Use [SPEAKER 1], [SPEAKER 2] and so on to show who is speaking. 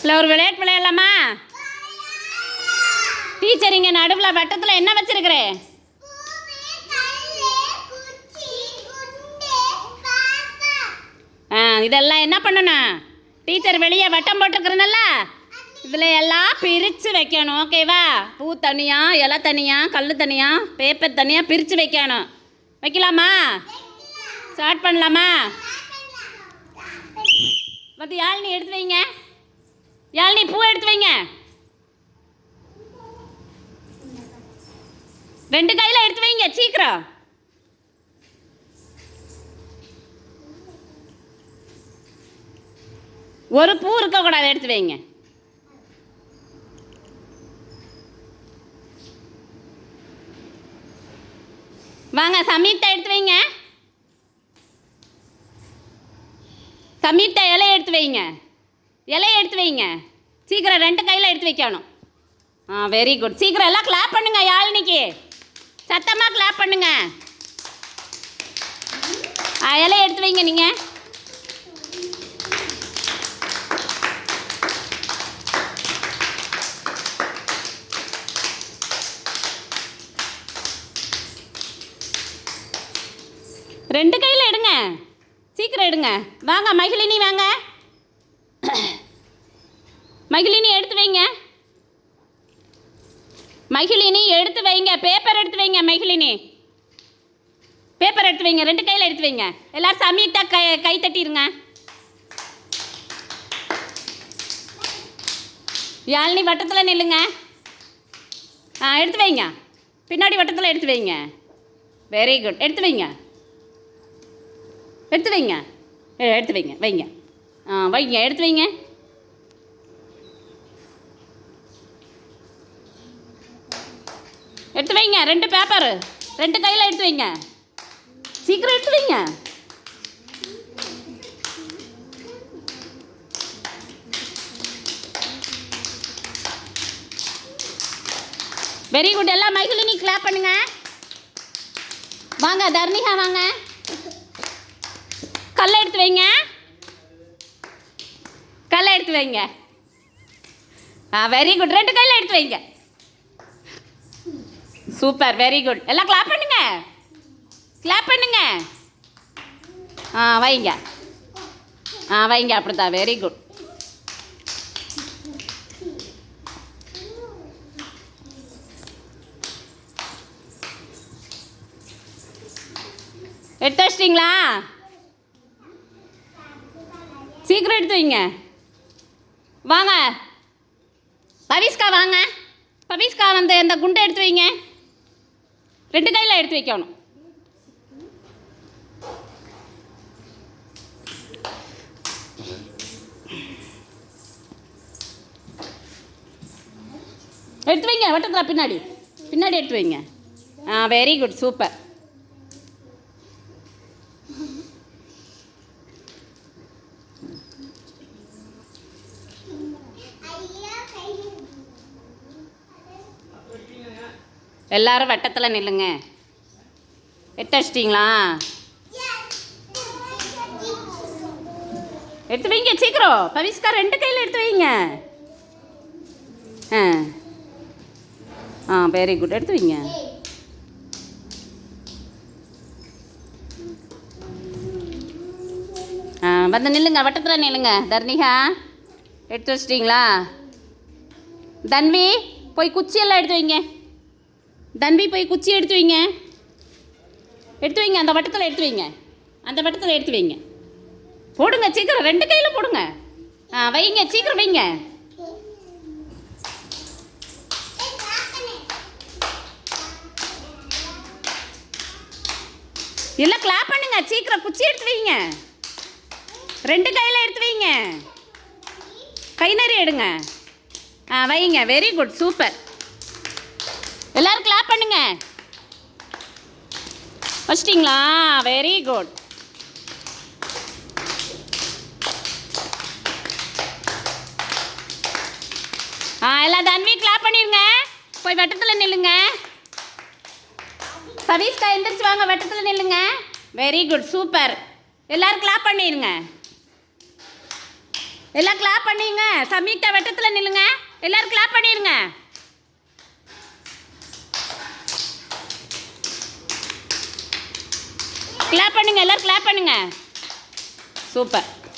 [SPEAKER 1] இல்லை ஒரு விளையாட்டு விளையாடலாமா? டீச்சர் இங்கே நடுவில் வட்டத்தில் என்ன வச்சிருக்கிறேன்? இதெல்லாம் என்ன பண்ணணும்? டீச்சர் வெளியே வட்டம் போட்டுருக்குறதுனால இதில் எல்லாம் பிரித்து வைக்கணும். ஓகேவா? பூ தனியாக, இலை தனியாக, கல் தனியாக, பேப்பர் தனியாக பிரித்து வைக்கணும். வைக்கலாமா? ஸ்டார்ட் பண்ணலாமா? மற்ற யாழினி எடுத்து வைங்க. யாழினி பூ எடுத்து வைங்க. 2 கையில் எடுத்து வைங்க சீக்கிரம். ஒரு பூ இருக்கக்கூடாது, எடுத்து வைங்க. வாங்க சமீட்டை எடுத்து வைங்க. சமீட்டை இலையை எடுத்து வைங்க. இலையை எடுத்து வைங்க சீக்கிரம். 2 கையில் எடுத்து வைக்கணும். Very good. சீக்கிரம் எல்லாம் கிளாப் பண்ணுங்க. யாழினிக்கு சத்தமாக கிளாப் பண்ணுங்க. இலையை எடுத்து வைங்க. நீங்கள் ரெண்டு கையில் எடுங்க. சீக்கிரம் எடுங்க. வாங்க மகிழினி, வாங்க மகிழினி எடுத்து வைங்க. மகிழினி எடுத்து வைங்க. பேப்பர் எடுத்து வைங்க. மகிழினி பேப்பர் எடுத்து வைங்க. 2 கையில் எடுத்து வைங்க. எல்லாரும் சமீட்டா கை தட்டிடுங்க. யாழினி வட்டத்தில் நில்லுங்க. எடுத்து வைங்க. பின்னாடி வட்டத்தில் எடுத்து வைங்க. Very good. எடுத்து வைங்க. எடுத்து வைங்க. எடுத்து வைங்க. வைங்க. வைங்க. எடுத்து வைங்க. எடுத்து வைங்க. 2 பேப்பர் 2 கையில் எடுத்து வைங்க. சீக்கிரம் எடுத்து வைங்க. Very good. எல்லாம் மகிழினி கிளாப் பண்ணுங்க. வாங்க தர்ணிகா, வாங்க கல்லை எடுத்து வைங்க. கல்லை எடுத்து வைங்க. Very good. 2 கையில் எடுத்து வைங்க. சூப்பர். Very good. எல்லாம் கிளாப் பண்ணுங்க. கிளாப் பண்ணுங்க. வைங்க. வைங்க. அப்படிதான். Very good. எடுத்து வச்சிட்டிங்களா? சீக்கிரம் எடுத்து வைங்க. வாங்க பவிஸ்கா, வாங்க பவிஸ்கா. இந்த குண்டை எடுத்து வைங்க. 2 கையில் எடுத்து வைக்கணும். எடுத்து வைங்க. வட்டத்தில் பின்னாடி பின்னாடி எடுத்து வைங்க. Very good. சூப்பர். எல்லாரும் வட்டத்தில் நில்லுங்க. எடுத்து வச்சிட்டிங்களா? எடுத்து வைங்க சீக்கிரம். பவிஸ்கா 2 கையில் எடுத்து வைங்க. Very good. எடுத்து வைங்க. வந்து நில்லுங்க. வட்டத்தில் நில்லுங்க. தர்ணிகா எடுத்து வச்சிட்டிங்களா? தன்வி போய் குச்சியெல்லாம் எடுத்து வைங்க. தன்வி போய் குச்சி எடுத்து வைங்க. எடுத்து வைங்க. அந்த வட்டத்தில் எடுத்து வைங்க. அந்த வட்டத்தில் எடுத்து வைங்க. போடுங்க சீக்கிரம். 2 கையில் போடுங்க. வைங்க சீக்கிரம் வைங்க. எல்லாம் கிளாப் பண்ணுங்க. சீக்கிரம் குச்சி எடுத்து வைங்க. 2 கையில் எடுத்து வைங்க. கை நிறைய எடுங்க. வைங்க. Very good. சூப்பர். எல்லாரும் கிளாப் பண்ணுங்க. வச்சிட்டிங்களா? Very good. எல்லாம் தன்வி கிளாப் பண்ணிருங்க. போய் வட்டத்தில் நில்லுங்க. பவிஸ்கா எந்திரிச்சு வாங்க. வட்டத்தில் நில்லுங்க. Very good. சூப்பர். எல்லாரும் கிளாப் பண்ணிடுங்க. எல்லாம் கிளாப் பண்ணிடுங்க. சம்யுக்தா வெட்டத்தில் நில்லுங்க. எல்லோரும் கிளாப் பண்ணிடுங்க. கிளாப் பண்ணுங்க. எல்லோரும் கிளாப் பண்ணுங்க. சூப்பர்.